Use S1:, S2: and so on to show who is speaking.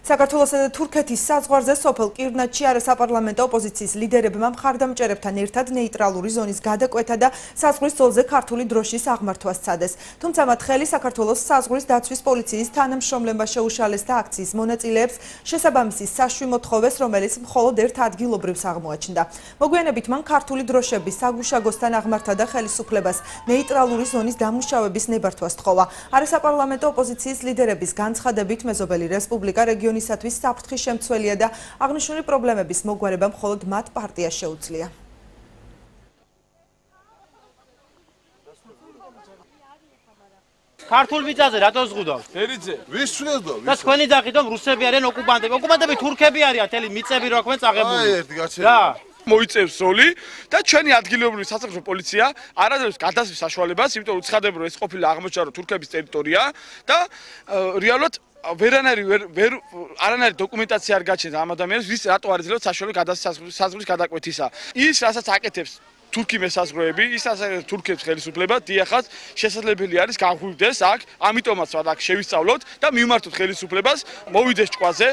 S1: საქართველოსა და თურქეთის საზღვარზე სოფელ კირნატში არასაპარლამენტო ოპოზიციის ლიდერებმა მხარდამჭერებთან ერთად ნეიტრალური ზონის გადაკვეთა და საზღვრის ზოლზე ქართული დროშის აღმართვა სცადეს. თუმცა მათ ხელი საქართველოს საზღვრის დაცვის პოლიციის თანამშრომლობა შეუშალეს და აქციის მონაწილეებს შესაბამისი საშვი მოთხოვეს, რომელიც მხოლოდ ერთ ადგილობრივს აღმოაჩნდა. მოგვიანებით მან ქართული დროშების საგუშაგოსთან აღმართა და ხელისუფლებას ნეიტრალური ზონის დამუშავების ნებართვა სთხოვა. არასაპარლამენტო ოპოზიციის ლიდერების განცხადებით მეზობელი რესპუბლიკა რეგიონისათვის საფრთხის შემცველია და აღნიშნული პრობლემების მოგვარება მხოლოდ მათ პარტიას შეუძლია.
S2: ქართულ მიწაზე რატო ზღუდავს?
S3: ერიძე, ვის ცვლილდო?
S2: და თქვენი დახიდო რუსები არიან ოკუპანტები. ოკუპანტები თურქები არიან, თელი მიწები რო აქვენ წაღებული.
S3: აი ერთი გაჩერდა.
S2: რა?
S4: მოიწევს როლი და ჩვენი ადგილობრივი სასამართლო პოლიცია არადროს გადასვის საშუალებას, იმიტომ რომ უცხადებრო ეს ყოფილი აღმოჩნდა რომ თურქების ტერიტორია და რეალურად არანაირი დოკუმენტაცია არ გაჩნდა ამ ადამიანებს, ვის რატო არ იძლევა საშუალო გადასვის საზღვრის გადაკვეთისა. ის რასაც აკეთებს თურქი მესაზღვრეები, ის რასაც თურქებს ხელისუფლება, დიახაც შესაძლებელი არის გაღვივდეს აქ, ამიტომაც აქ შევისწავლოთ და მივმართოთ ხელისუფლებას, მოვიდეს ჭკვაზე.